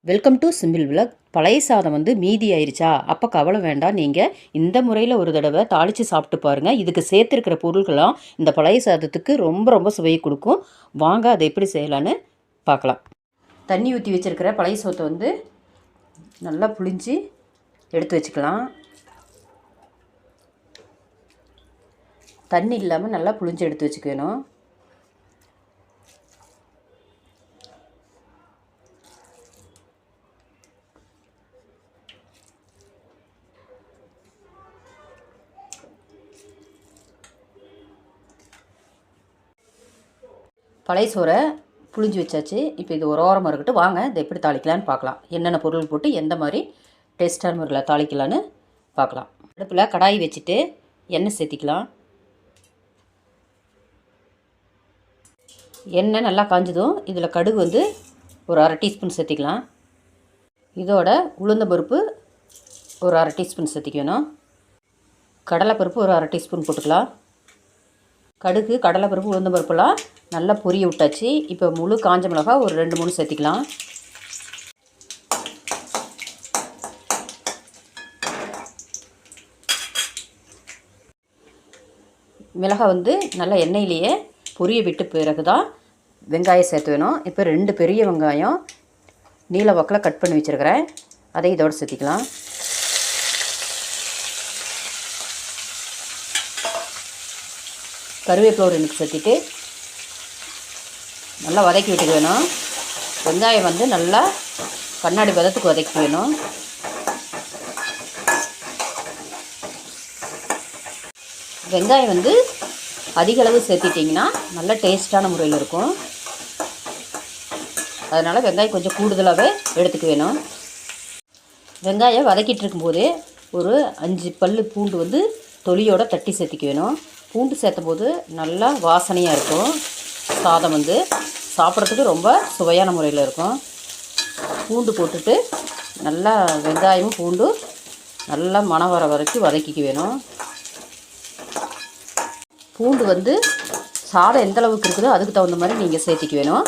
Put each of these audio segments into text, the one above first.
Welcome to simple vlog. பழைய சாதம் மீதி ஆயிருச்சா? அப்போ கவலை வேண்டாம். நீங்கள் இந்த முறையில் ஒரு தடவை தாளித்து சாப்பிட்டு பாருங்கள். இதுக்கு சேர்த்துருக்கிற பொருட்களாம் இந்த பழைய சாதத்துக்கு ரொம்ப ரொம்ப சுவையை கொடுக்கும். வாங்க அதை எப்படி செய்யலான்னு பார்க்கலாம். தண்ணி ஊற்றி வச்சுருக்கிற பழைய சோத்தை நல்லா புளிஞ்சு எடுத்து வச்சுக்கலாம். தண்ணி இல்லாமல் நல்லா புளிஞ்சு எடுத்து வச்சுக்கணும். பழைய சோறை புளிஞ்சு வச்சாச்சு. இப்போ இது ஒரு ஓரமாக இருக்கட்டும். வாங்க இதை எப்படி தாளிக்கலான்னு பார்க்கலாம். என்னென்ன பொருள் போட்டு எந்த மாதிரி டேஸ்டான முறையில் தாளிக்கலான்னு பார்க்கலாம். அடுப்பில் கடாய் வச்சுட்டு எண்ணெய் சேர்த்திக்கலாம். எண்ணெய் நல்லா காஞ்சதும் இதில் கடுகு ஒரு அரை டீஸ்பூன் சேர்த்திக்கலாம். இதோட உளுந்தம்பருப்பு ஒரு அரை டீஸ்பூன் சேர்த்திக்கணும். கடலைப்பருப்பு ஒரு அரை டீஸ்பூன் போட்டுக்கலாம். கடுகு, கடலைப்பருப்பு, உளுந்தம்பருப்புலாம் நல்லா பொரிய விட்டாச்சு. இப்போ முழு காஞ்ச மிளகாய் ஒரு 2-3 சேர்த்திக்கலாம். மிளகாய் நல்லா எண்ணெயிலேயே பொரிய விட்டு பிறகு தான் வெங்காயம் சேர்த்து வேணும். இப்போ 2 பெரிய வெங்காயம் நீல வாக்கில் கட் பண்ணி வச்சுருக்கிறேன். அதை இதோடு சேர்த்திக்கலாம். கருவேப்பிலை ஒரு 2 சேர்த்திட்டு நல்லா வதக்கி விட்டுக்க வேணும். வெங்காயம் நல்லா கண்ணாடி பதத்துக்கு வதக்கி வேணும். வெங்காயம் அதிக அளவு சேர்த்திட்டிங்கன்னா நல்ல டேஸ்ட்டான முறையில் இருக்கும். அதனால் வெங்காயம் கொஞ்சம் கூடுதலாகவே எடுத்துக்க வேணும். வெங்காயம் வதக்கிட்டு இருக்கும்போது ஒரு 5 பல் பூண்டு தொலியோடு தட்டி சேர்த்திக்க வேணும். பூண்டு சேர்த்தும் போது நல்லா வாசனையாக இருக்கும். சாதம் சாப்பிட்றதுக்கு ரொம்ப சுவையான முறையில் இருக்கும். பூண்டு போட்டுட்டு நல்லா வெங்காயமும் பூண்டு நல்லா மணம் வர வரைக்கும் வதக்கிக்க வேணும். பூண்டு சாதம் எந்த அளவுக்கு இருக்குதோ அதுக்கு தகுந்த மாதிரி நீங்கள் சேர்த்திக்க வேணும்.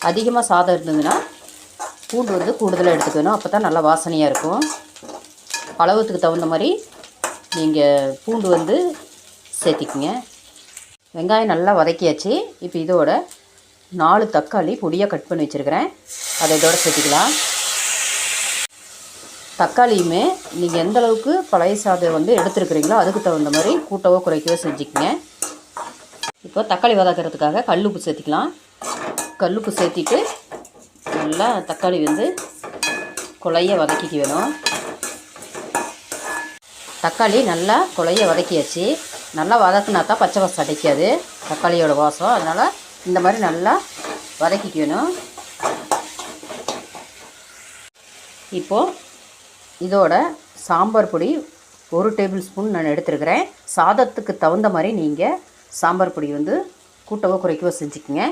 அதிகமாக சாதம் இருந்ததுன்னா பூண்டு கூடுதலாக எடுத்துக்கணும். அப்போ தான் நல்லா வாசனையாக இருக்கும். அளவுக்கு தகுந்த மாதிரி நீங்கள் பூண்டு சேர்த்திக்குங்க. வெங்காயம் நல்லா வதக்கியாச்சு. இப்போ இதோட 4 தக்காளி பொடியாக கட் பண்ணி வச்சுருக்கிறேன். அதை இதோட சேர்த்திக்கலாம். தக்காளியுமே நீங்கள் எந்த அளவுக்கு பழைய சாதம் எடுத்துருக்குறீங்களோ அதுக்கு தகுந்த மாதிரி கூட்டவோ குறைக்கவோ செஞ்சுக்கங்க. இப்போ தக்காளி வதக்கிறதுக்காக கல்லுப்பு சேர்த்திக்கலாம். கல்லுப்பு சேர்த்திட்டு நல்லா தக்காளி குழைய வதக்கிக்க வேணும். தக்காளி நல்லா குழைய வதக்கியாச்சு. நல்லா வதக்குனா தான் பச்சை வாசம் அடைக்காது தக்காளியோட வாசம். அதனால் இந்த மாதிரி நல்லா வதக்கிக்கணும். இப்போது இதோட சாம்பார் பொடி 1 டேபிள் ஸ்பூன் நான் எடுத்துருக்கிறேன். சாதத்துக்கு தகுந்த மாதிரி நீங்கள் சாம்பார் பொடி கூட்டவோ குறைக்கவோ செஞ்சுக்கோங்க.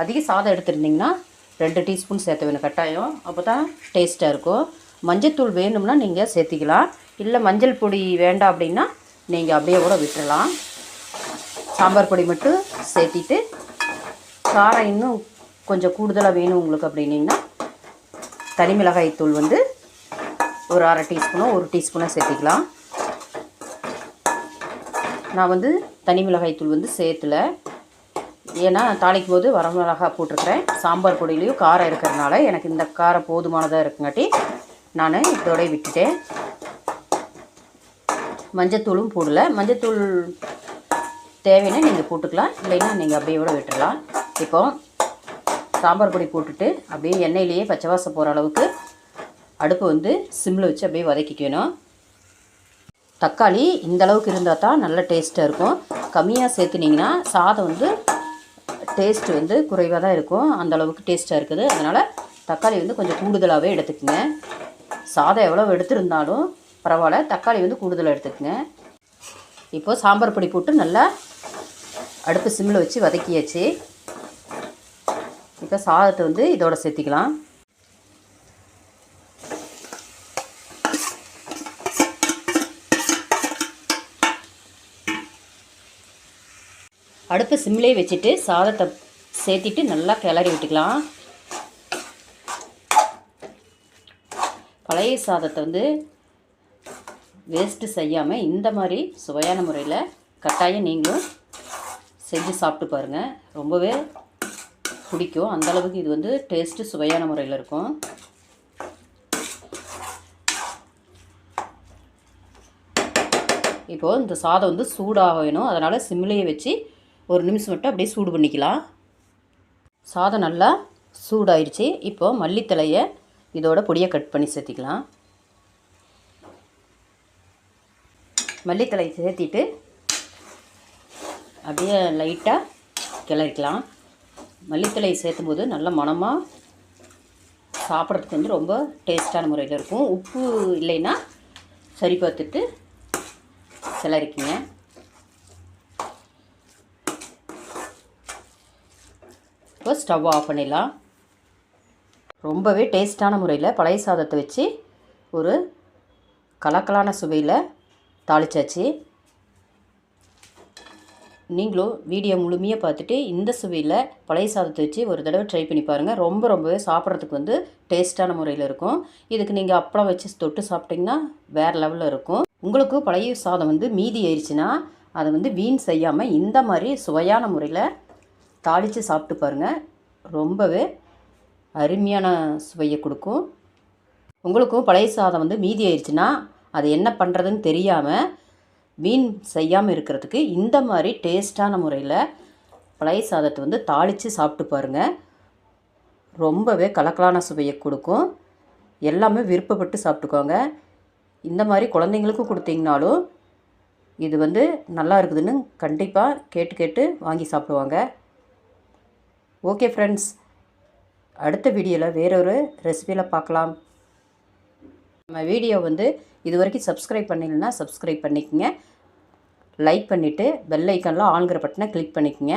அதிக சாதம் எடுத்துருந்திங்கன்னா 2 டீஸ்பூன் சேர்த்த வேணும் கட்டாயம். அப்போ தான் டேஸ்ட்டாக இருக்கும். மஞ்சத்தூள் வேணும்னா நீங்கள் சேர்த்திக்கலாம். இல்லை மஞ்சள் பொடி வேண்டாம் அப்படின்னா நீங்கள் அப்படியே கூட விட்டுறலாம். சாம்பார் பொடி மட்டும் சேர்த்திட்டு காரம் இன்னும் கொஞ்சம் கூடுதலாக வேணும் உங்களுக்கு அப்படின்னிங்கன்னா தனி மிளகாய் தூள் ஒரு அரை டீஸ்பூனோ 1 டீஸ்பூனோ சேர்த்திக்கலாம். நான் தனி மிளகாய் தூள் சேர்த்துல. ஏன்னா தாளிக்கும் போது வரமிளகாய் போட்டிருக்கிறேன். சாம்பார் பொடியிலையும் காரம் இருக்கிறதுனால எனக்கு இந்த காரம் போதுமானதாக இருக்குங்காட்டி நான் இதோட விட்டுட்டேன். மஞ்சத்தூளும் போடலை. மஞ்சத்தூள் தேவைன்னா நீங்கள் போட்டுக்கலாம். இல்லைன்னா நீங்கள் அப்படியே கூட விட்டுடலாம். இப்போ சாம்பார் பொடி போட்டுட்டு அப்படியே எண்ணெயிலேயே பச்சை வாசம் போகிற அளவுக்கு அடுப்பு சிம்மில் வச்சு அப்படியே வதக்கிக்கணும். தக்காளி இந்த அளவுக்கு இருந்தால் தான் நல்ல டேஸ்ட்டாக இருக்கும். கம்மியாக சேர்த்துனிங்கன்னா சாதம் டேஸ்ட்டு குறைவாக தான் இருக்கும். அந்த அளவுக்கு டேஸ்ட்டாக இருக்குது. அதனால் தக்காளி கொஞ்சம் கூடுதலாகவே எடுத்துக்கங்க. சாதம் எவ்வளோ எடுத்துருந்தாலும் பரவாயில்ல, தக்காளி கூடுதலாக எடுத்துக்கங்க. இப்போது சாம்பார் பொடி போட்டு நல்லா அடுப்பு சிம்மில் வச்சு வதக்கியாச்சு. இப்போ சாதத்தை இதோட சேர்த்திக்கலாம். அடுப்பு சிம்மிலே வச்சுட்டு சாதத்தை சேர்த்திட்டு நல்லா கிளறி விட்டுக்கலாம். பழைய சாதத்தை வந்து வேஸ்ட்டு செய்யாமல் இந்த மாதிரி சுவையான முறையில் கட்டாயம் நீங்களும் செஞ்சு சாப்பிட்டு பாருங்கள். ரொம்பவே பிடிக்கும். அந்தளவுக்கு இது வந்து டேஸ்ட்டு சுவையான முறையில் இருக்கும். இப்போது இந்த சாதம் வந்து சூடாக வேணும். அதனால் சிம்மிலேயே வச்சு ஒரு நிமிஷம் மட்டும் அப்படியே சூடு பண்ணிக்கலாம். சாதம் நல்லா சூடாயிடுச்சு. இப்போது மல்லித்தழையை இதோட பொடியை கட் பண்ணி சேர்த்திக்கலாம். மல்லித்தழை சேர்த்திட்டு அப்படியே லைட்டாக கிளறிக்கலாம். மல்லித்தழை சேர்த்தும் போது நல்ல மணமாக சாப்பிட்றதுக்கு வந்து ரொம்ப டேஸ்ட்டான முறையில் இருக்கும். உப்பு இல்லைன்னா சரி பார்த்துட்டு கிளறிக்கிங்க. இப்போ ஸ்டவ் ஆஃப் பண்ணிடலாம். ரொம்பவே டேஸ்ட்டான முறையில் பழைய சாதத்தை வச்சு ஒரு கலக்கலான சுவையில் தாளிச்சாச்சு. நீங்களும் வீடியோ முழுமையாக பார்த்துட்டு இந்த சுவையில் பழைய சாதத்தை வச்சு ஒரு தடவை ட்ரை பண்ணி பாருங்கள். ரொம்பவே சாப்பிட்றதுக்கு வந்து டேஸ்ட்டான முறையில் இருக்கும். இதுக்கு நீங்கள் அப்பளம் வச்சு தொட்டு சாப்பிட்டிங்கன்னா வேறு லெவலில் இருக்கும். உங்களுக்கு பழைய சாதம் வந்து மீதி ஆயிடுச்சுன்னா அதை வந்து வீண் செய்யாமல் இந்த மாதிரி சுவையான முறையில் தாளித்து சாப்பிட்டு பாருங்கள். ரொம்பவே அருமையான சுவையை கொடுக்கும். உங்களுக்கும் பழைய சாதம் வந்து மீதி ஆயிடுச்சுன்னா அது என்ன பண்ணுறதுன்னு தெரியாமல் வீண் செய்யாமல் இருக்கிறதுக்கு இந்த மாதிரி டேஸ்ட்டான முறையில் பழைய சாதத்தை வந்து தாளித்து சாப்பிட்டு பாருங்கள். ரொம்பவே கலக்கலான சுவையை கொடுக்கும். எல்லாமே விருப்பப்பட்டு சாப்பிட்டுக்கோங்க. இந்த மாதிரி குழந்தைங்களுக்கும் கொடுத்தீங்கனாலும் இது வந்து நல்லா இருக்குதுன்னு கண்டிப்பாக கேட்டு கேட்டு வாங்கி சாப்பிடுவாங்க. ஓகே ஃப்ரெண்ட்ஸ், அடுத்த வீடியோவில் வேறொரு ரெசிபியில் பார்க்கலாம். நம்ம வீடியோ வந்து இது வரைக்கும் சப்ஸ்கிரைப் பண்ணிங்கன்னா சப்ஸ்கிரைப் பண்ணிக்கங்க. லைக் பண்ணிவிட்டு பெல் ஐக்கானில் ஆன்கிற பட்டனை கிளிக் பண்ணிக்கங்க.